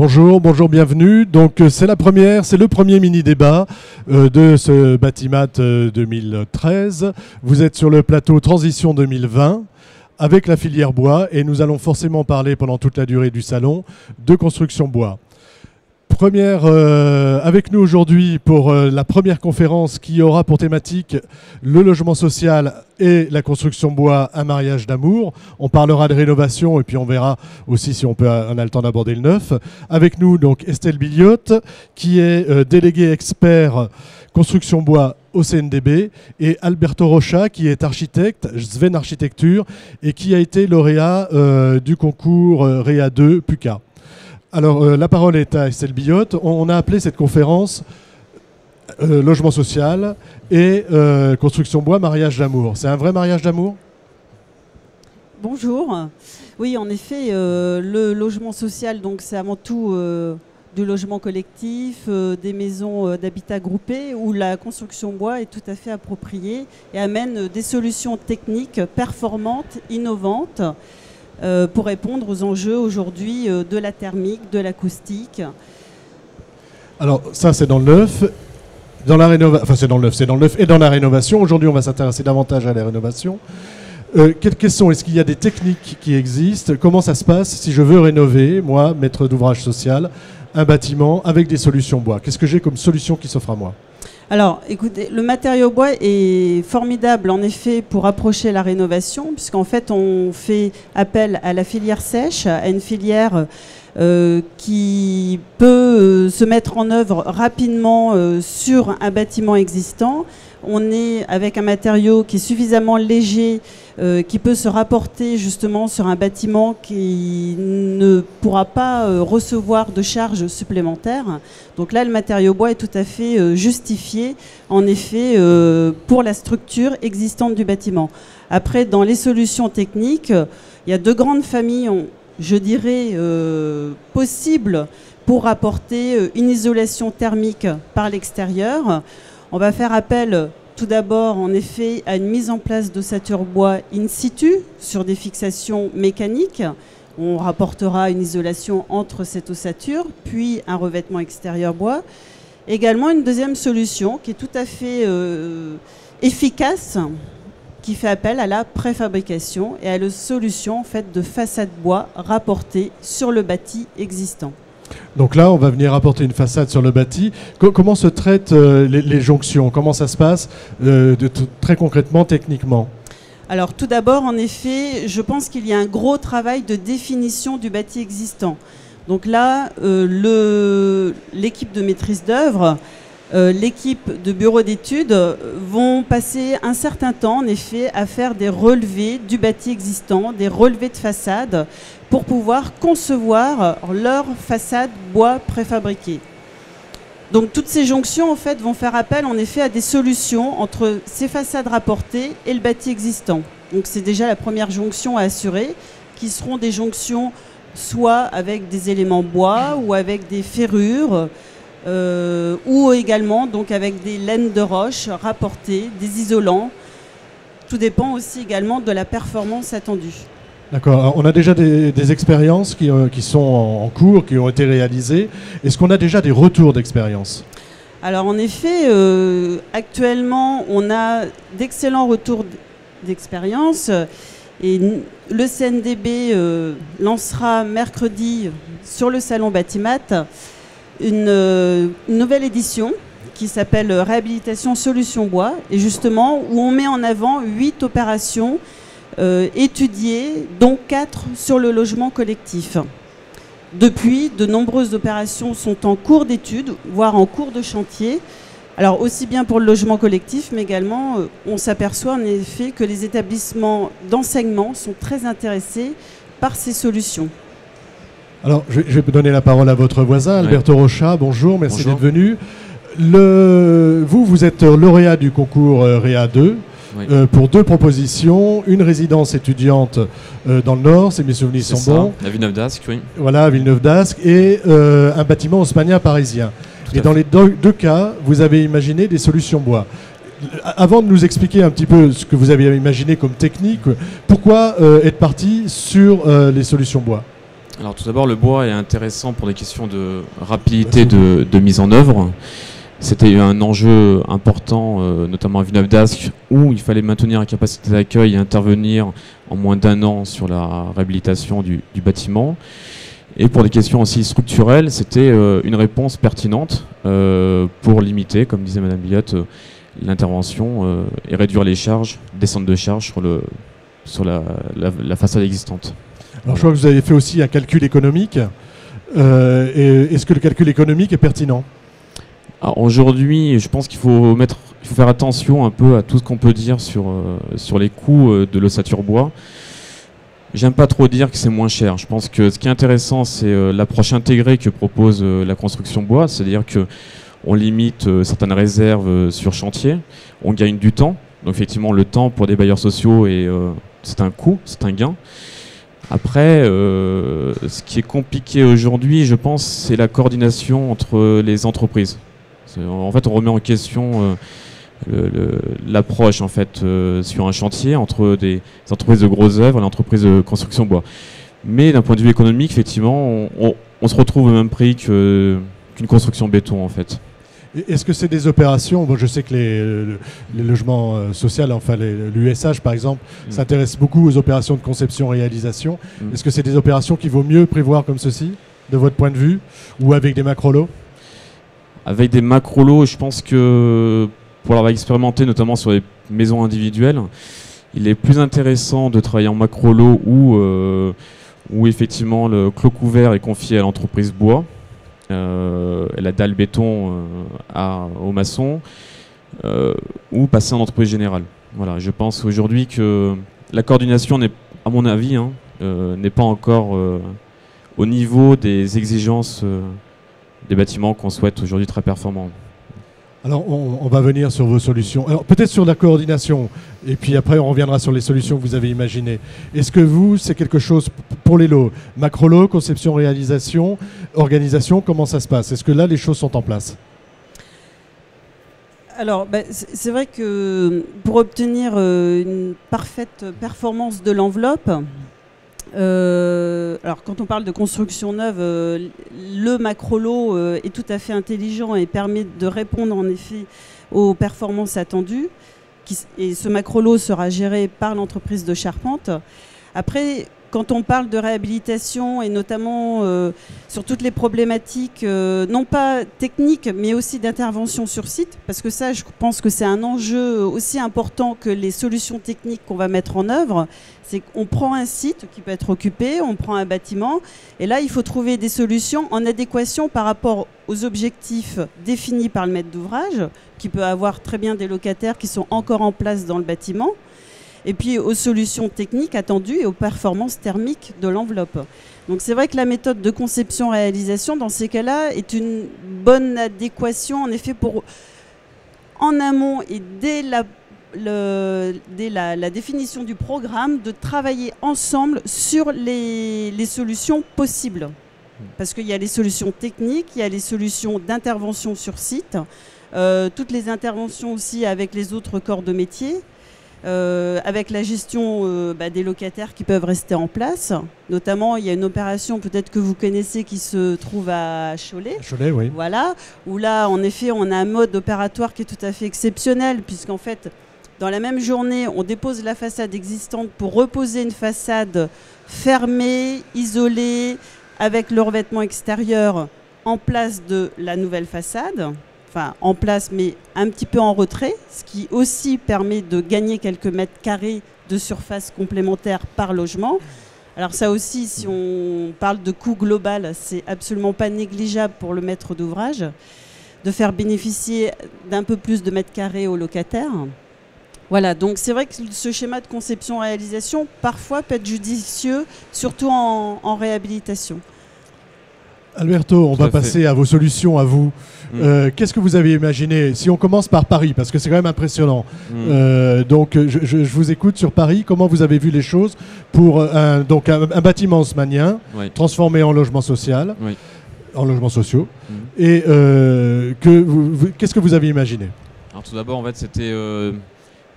Bonjour, bienvenue. Donc c'est le premier mini-débat de ce Batimat 2013. Vous êtes sur le plateau Transition 2020 avec la filière bois et nous allons forcément parler pendant toute la durée du salon de construction bois. Avec nous aujourd'hui pour la première conférence qui aura pour thématique le logement social et la construction bois, un mariage d'amour. On parlera de rénovation et puis on verra aussi si on a le temps d'aborder le neuf. Avec nous donc Estelle Billiotte qui est déléguée expert construction bois au CNDB et Alberto Rocha qui est architecte, Sven Architecture et qui a été lauréat du concours Réa 2 PUCA. Alors, la parole est à Estelle Billiotte. On a appelé cette conférence logement social et construction bois, mariage d'amour. C'est un vrai mariage d'amour ? Bonjour. Oui, en effet, le logement social, donc c'est avant tout du logement collectif, des maisons d'habitat groupé, où la construction bois est tout à fait appropriée et amène des solutions techniques performantes, innovantes, pour répondre aux enjeux aujourd'hui de la thermique, de l'acoustique. Alors ça c'est dans le neuf, c'est dans le neuf et dans la rénovation. Aujourd'hui on va s'intéresser davantage à la rénovation. Quelles questions, est-ce qu'il y a des techniques qui existent? Comment ça se passe si je veux rénover, moi, maître d'ouvrage social, un bâtiment avec des solutions bois? Qu'est-ce que j'ai comme solution qui s'offre à moi? Alors, écoutez, le matériau bois est formidable, en effet, pour approcher la rénovation, puisqu'en fait, on fait appel à la filière sèche, à une filière qui peut se mettre en œuvre rapidement sur un bâtiment existant. On est avec un matériau qui est suffisamment léger, qui peut se rapporter justement sur un bâtiment qui ne pourra pas recevoir de charges supplémentaires. Donc là, le matériau bois est tout à fait justifié, en effet, pour la structure existante du bâtiment. Après, dans les solutions techniques, il y a deux grandes familles, je dirais, possibles pour apporter une isolation thermique par l'extérieur. On va faire appel tout d'abord, en effet, à une mise en place d'ossature bois in situ sur des fixations mécaniques. On rapportera une isolation entre cette ossature, puis un revêtement extérieur bois. Également, une deuxième solution qui est tout à fait efficace, qui fait appel à la préfabrication et à la solution en fait, de façade bois rapportée sur le bâti existant. Donc là, on va venir apporter une façade sur le bâti. Comment se traitent les jonctions? Comment ça se passe très concrètement, techniquement? Alors tout d'abord, en effet, je pense qu'il y a un gros travail de définition du bâti existant. Donc là, l'équipe de maîtrise d'œuvre, l'équipe de bureau d'études vont passer un certain temps, en effet, à faire des relevés du bâti existant, des relevés de façade, pour pouvoir concevoir leur façade bois préfabriquée. Donc toutes ces jonctions en fait, vont faire appel en effet à des solutions entre ces façades rapportées et le bâti existant. Donc c'est déjà la première jonction à assurer, qui seront des jonctions soit avec des éléments bois ou avec des ferrures, ou également donc avec des laines de roche rapportées, des isolants. Tout dépend aussi également de la performance attendue. D'accord. On a déjà des expériences qui sont en cours, qui ont été réalisées. Est-ce qu'on a déjà des retours d'expérience? Alors en effet, actuellement, on a d'excellents retours d'expérience. Et le CNDB lancera mercredi sur le salon Batimat une nouvelle édition qui s'appelle Réhabilitation Solutions Bois, et justement où on met en avant 8 opérations étudiées, dont 4 sur le logement collectif. Depuis, de nombreuses opérations sont en cours d'étude, voire en cours de chantier. Alors aussi bien pour le logement collectif, mais également on s'aperçoit en effet que les établissements d'enseignement sont très intéressés par ces solutions. Alors je vais donner la parole à votre voisin, Alberto Rocha. Bonjour, merci d'être venu. Vous êtes lauréat du concours Réa 2. Oui. Pour 2 propositions, une résidence étudiante dans le Nord, si mes souvenirs sont bons. À Villeneuve-d'Ascq, oui. Voilà, à Villeneuve-d'Ascq, et un bâtiment haussmannien parisien. Et dans les deux cas, vous avez imaginé des solutions bois. Avant de nous expliquer un petit peu ce que vous avez imaginé comme technique, pourquoi être parti sur les solutions bois? Alors tout d'abord, le bois est intéressant pour des questions de rapidité de mise en œuvre. C'était un enjeu important, notamment à Villeneuve-d'Ascq, où il fallait maintenir la capacité d'accueil et intervenir en moins d'1 an sur la réhabilitation du bâtiment. Et pour des questions aussi structurelles, c'était une réponse pertinente pour limiter, comme disait Madame Billotte, l'intervention et réduire les charges, des centres de charges sur la façade existante. Alors je crois que vous avez fait aussi un calcul économique. Est-ce que le calcul économique est pertinent? Aujourd'hui, je pense qu'il faut faire attention un peu à tout ce qu'on peut dire sur les coûts de l'ossature bois. J'aime pas trop dire que c'est moins cher. Je pense que ce qui est intéressant, c'est l'approche intégrée que propose la construction bois, c'est-à-dire qu'on limite certaines réserves sur chantier, on gagne du temps. Donc effectivement, le temps pour des bailleurs sociaux, c'est un coût, c'est un gain. Après, ce qui est compliqué aujourd'hui, je pense, c'est la coordination entre les entreprises. En fait, on remet en question l'approche en fait, sur un chantier entre des entreprises de grosses œuvres et l'entreprise de construction bois. Mais d'un point de vue économique, effectivement, on se retrouve au même prix qu'une construction béton en fait. Est-ce que c'est des opérations, bon, je sais que les logements sociaux, enfin l'USH par exemple, s'intéresse beaucoup aux opérations de conception-réalisation. Est-ce que c'est des opérations qu'il vaut mieux prévoir comme ceci, de votre point de vue, ou avec des macro-lots? Avec des macro-lots, je pense que pour l'avoir expérimenté notamment sur les maisons individuelles, il est plus intéressant de travailler en macro-lot où effectivement le clos couvert est confié à l'entreprise bois. La dalle béton au maçon ou passer en entreprise générale. Voilà, je pense aujourd'hui que la coordination, à mon avis, n'est pas encore au niveau des exigences des bâtiments qu'on souhaite aujourd'hui très performants. Alors, on va venir sur vos solutions. Alors, peut-être sur la coordination, et puis après, on reviendra sur les solutions que vous avez imaginées. Est-ce que c'est quelque chose pour les lots, macro-lots, conception, réalisation, organisation, comment ça se passe? Est-ce que là, les choses sont en place? Alors, c'est vrai que pour obtenir une parfaite performance de l'enveloppe, alors quand on parle de construction neuve, le macro-lot est tout à fait intelligent et permet de répondre en effet aux performances attendues. Et ce macro-lot sera géré par l'entreprise de charpente. Après, quand on parle de réhabilitation et notamment sur toutes les problématiques, non pas techniques, mais aussi d'intervention sur site, parce que ça, je pense que c'est un enjeu aussi important que les solutions techniques qu'on va mettre en œuvre. C'est qu'on prend un site qui peut être occupé, on prend un bâtiment, et là, il faut trouver des solutions en adéquation par rapport aux objectifs définis par le maître d'ouvrage, qui peut avoir très bien des locataires qui sont encore en place dans le bâtiment, et puis aux solutions techniques attendues et aux performances thermiques de l'enveloppe. Donc c'est vrai que la méthode de conception-réalisation, dans ces cas-là, est une bonne adéquation, en effet, pour en amont et dès la définition du programme, de travailler ensemble sur les solutions possibles. Parce qu'il y a les solutions techniques, il y a les solutions d'intervention sur site, toutes les interventions aussi avec les autres corps de métier, avec la gestion des locataires qui peuvent rester en place. Notamment, il y a une opération peut-être que vous connaissez qui se trouve à Cholet. Cholet, oui. Voilà, où là, en effet, on a un mode opératoire qui est tout à fait exceptionnel, puisqu'en fait, dans la même journée, on dépose la façade existante pour reposer une façade fermée, isolée, avec le revêtement extérieur en place de la nouvelle façade. Enfin, en place, mais un petit peu en retrait, ce qui aussi permet de gagner quelques mètres carrés de surface complémentaire par logement. Alors ça aussi, si on parle de coût global, c'est absolument pas négligeable pour le maître d'ouvrage de faire bénéficier d'un peu plus de mètres carrés aux locataires. Voilà, donc c'est vrai que ce schéma de conception-réalisation, parfois, peut être judicieux, surtout en réhabilitation. Alberto, on va passer à vos solutions, à vous. Qu'est-ce que vous avez imaginé? Si on commence par Paris, parce que c'est quand même impressionnant. Donc, je vous écoute sur Paris. Comment vous avez vu les choses pour un bâtiment haussmannien, oui, transformé en logement social, oui, en logements sociaux. Et qu'est-ce que vous avez imaginé? Alors tout d'abord, en fait, c'était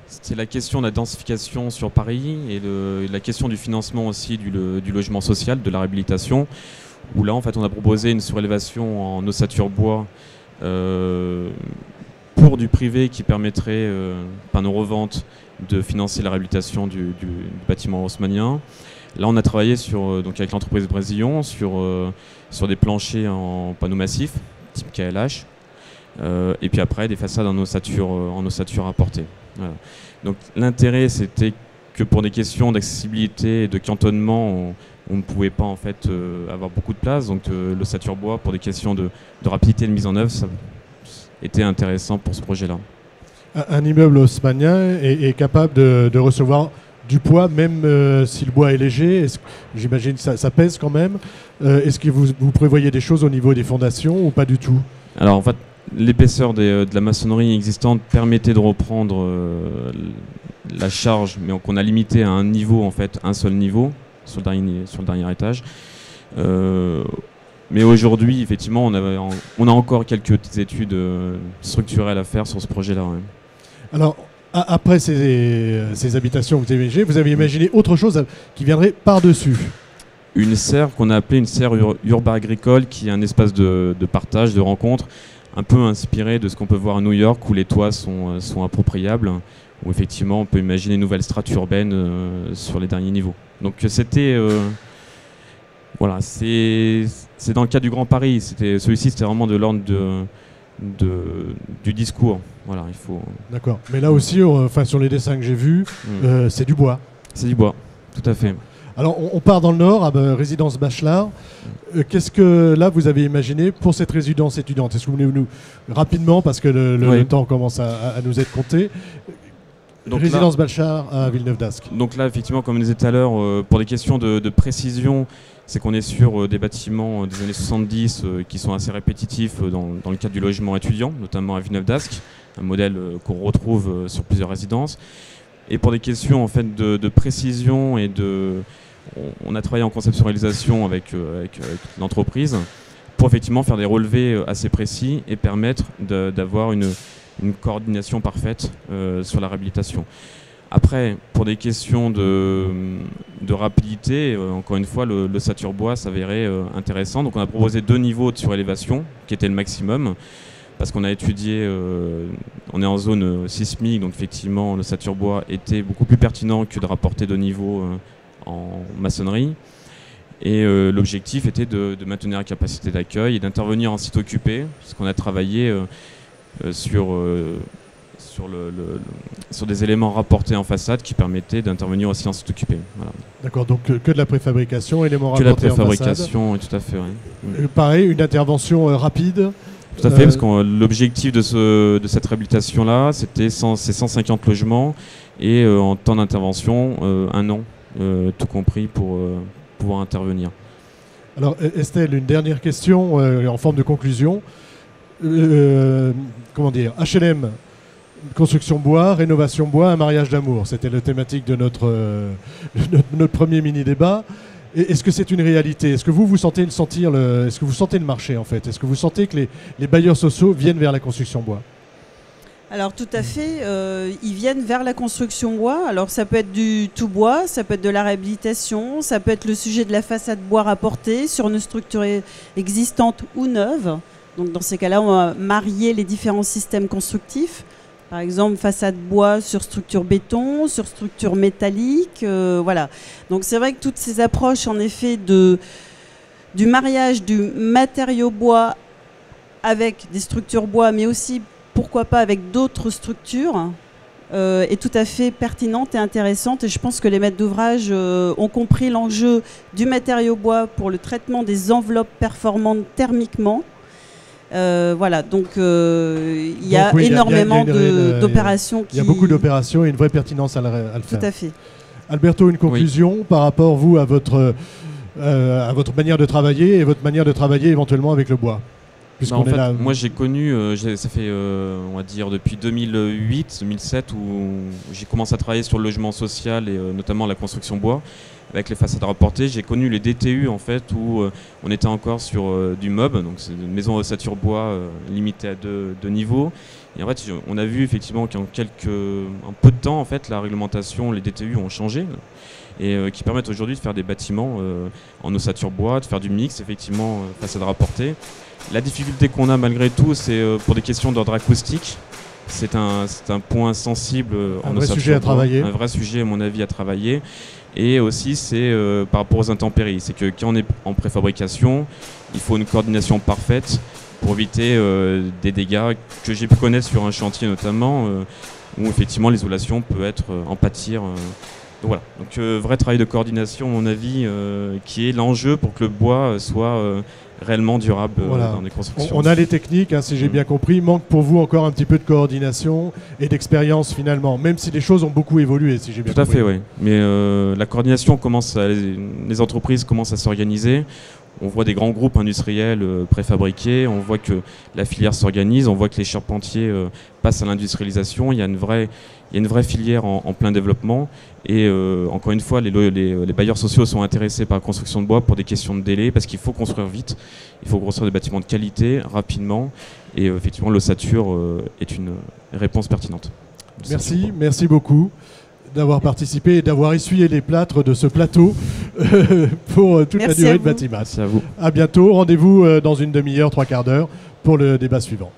c'est la question de la densification sur Paris et la question du financement aussi du logement social, de la réhabilitation, où là en fait on a proposé une surélévation en ossature bois pour du privé qui permettrait par nos reventes de financer la réhabilitation du bâtiment haussmannien. Là on a travaillé donc avec l'entreprise Brésillon sur des planchers en panneaux massifs type KLH. Et puis après des façades en ossature apportée. Voilà. Donc l'intérêt c'était que pour des questions d'accessibilité et de cantonnement, on ne pouvait pas en fait avoir beaucoup de place. Donc l'ossature bois pour des questions de rapidité de mise en œuvre, ça était intéressant pour ce projet-là. Un immeuble haussmannien est capable de recevoir du poids, même si le bois est léger. J'imagine que ça pèse quand même. Est-ce que vous prévoyez des choses au niveau des fondations ou pas du tout? Alors en fait, l'épaisseur de la maçonnerie existante permettait de reprendre la charge, mais qu'on a limité à un niveau, en fait, un seul niveau sur le dernier étage. Mais aujourd'hui, effectivement, on a encore quelques petites études structurelles à faire sur ce projet-là. Ouais. Alors, après ces habitations que vous avez imaginé autre chose qui viendrait par-dessus? Une serre qu'on a appelée une serre urbain-agricole, qui est un espace de partage, de rencontre, un peu inspiré de ce qu'on peut voir à New York, où les toits sont appropriables, où effectivement on peut imaginer une nouvelle strate urbaine sur les derniers niveaux. Donc c'était... voilà, c'est dans le cadre du Grand Paris. Celui-ci, c'était vraiment de l'ordre du discours. Voilà, il faut... D'accord. Mais là aussi, sur les dessins que j'ai vus, c'est du bois. C'est du bois, tout à fait. Alors, on part dans le Nord, à résidence Bachelard. Qu'est-ce que, là, vous avez imaginé pour cette résidence étudiante? Est-ce que vous voulez nous, rapidement, parce que le temps commence à nous être compté, donc résidence Bachelard à Villeneuve-d'Ascq. Donc là, effectivement, comme on disait tout à l'heure, pour des questions de précision, c'est qu'on est sur des bâtiments des années 70 qui sont assez répétitifs dans le cadre du logement étudiant, notamment à Villeneuve-d'Ascq, un modèle qu'on retrouve sur plusieurs résidences. Et pour des questions en fait, de précision et on a travaillé en conceptualisation avec l'entreprise pour effectivement faire des relevés assez précis et permettre d'avoir une coordination parfaite sur la réhabilitation. Après, pour des questions de rapidité, encore une fois, l'ossature bois s'avérait intéressant. Donc on a proposé 2 niveaux de surélévation, qui étaient le maximum, parce qu'on a étudié, on est en zone sismique, donc effectivement l'ossature bois était beaucoup plus pertinent que de rapporter 2 niveaux en maçonnerie. Et l'objectif était de maintenir la capacité d'accueil et d'intervenir en site occupé, puisqu'on a travaillé sur des éléments rapportés en façade qui permettaient d'intervenir aussi en site occupé. Voilà. D'accord, donc que de la préfabrication, éléments rapportés en façade. Que de la préfabrication, tout à fait. Oui. Pareil, une intervention rapide. Tout à fait, parce que l'objectif de cette réhabilitation-là, c'est 150 logements et en temps d'intervention, 1 an, tout compris pour pouvoir intervenir. Alors Estelle, une dernière question en forme de conclusion. Comment dire, HLM, construction bois, rénovation bois, un mariage d'amour. C'était la thématique de notre premier mini-débat. Est-ce que c'est une réalité? Est-ce que vous sentez est-ce que vous sentez le marché en fait? Est-ce que vous sentez que les bailleurs sociaux viennent vers la construction bois? Alors tout à fait, ils viennent vers la construction bois. Alors ça peut être du tout bois, ça peut être de la réhabilitation, ça peut être le sujet de la façade bois rapportée sur une structure existante ou neuve. Donc dans ces cas-là, on va marier les différents systèmes constructifs. Par exemple, façade bois sur structure béton, sur structure métallique, voilà. Donc c'est vrai que toutes ces approches, en effet, du mariage du matériau bois avec des structures bois, mais aussi, pourquoi pas, avec d'autres structures, est tout à fait pertinente et intéressante. Et je pense que les maîtres d'ouvrage ont compris l'enjeu du matériau bois pour le traitement des enveloppes performantes thermiquement. Voilà, donc il y a énormément d'opérations. Il y a beaucoup d'opérations et une vraie pertinence à le faire. Tout à fait. Alberto, une conclusion par rapport, vous, à votre manière de travailler et votre manière de travailler éventuellement avec le bois? puisqu'on est là. Moi j'ai connu, ça fait on va dire depuis 2008-2007 où j'ai commencé à travailler sur le logement social et notamment la construction bois avec les façades rapportées. J'ai connu les DTU en fait où on était encore sur du MOB, donc c'est une maison ossature bois limitée à deux niveaux. Et en fait on a vu effectivement qu'en un peu de temps en fait la réglementation, les DTU ont changé et qui permettent aujourd'hui de faire des bâtiments en ossature bois, de faire du mix effectivement façade rapportée. La difficulté qu'on a malgré tout, c'est pour des questions d'ordre acoustique. C'est un point sensible en vrai sujet à travailler. Un vrai sujet, à mon avis, à travailler. Et aussi, c'est par rapport aux intempéries. C'est que quand on est en préfabrication, il faut une coordination parfaite pour éviter des dégâts que j'ai pu connaître sur un chantier notamment, où effectivement l'isolation peut en pâtir. Donc voilà, donc vrai travail de coordination, à mon avis, qui est l'enjeu pour que le bois soit réellement durable dans les constructions. On a les techniques, hein, si j'ai bien compris. Manque pour vous encore un petit peu de coordination et d'expérience finalement, même si les choses ont beaucoup évolué, si j'ai bien compris. Tout à fait, oui. Mais la coordination les entreprises commencent à s'organiser. On voit des grands groupes industriels préfabriqués, on voit que la filière s'organise, on voit que les charpentiers passent à l'industrialisation. Il y a une vraie filière en plein développement. Et encore une fois, les bailleurs sociaux sont intéressés par la construction de bois pour des questions de délai, parce qu'il faut construire vite, il faut construire des bâtiments de qualité, rapidement. Et effectivement, l'ossature est une réponse pertinente. Merci beaucoup d'avoir participé et d'avoir essuyé les plâtres de ce plateau pour toute la durée de Batimat. Merci à vous. À bientôt. Rendez-vous dans une demi-heure, 3/4 d'heure pour le débat suivant.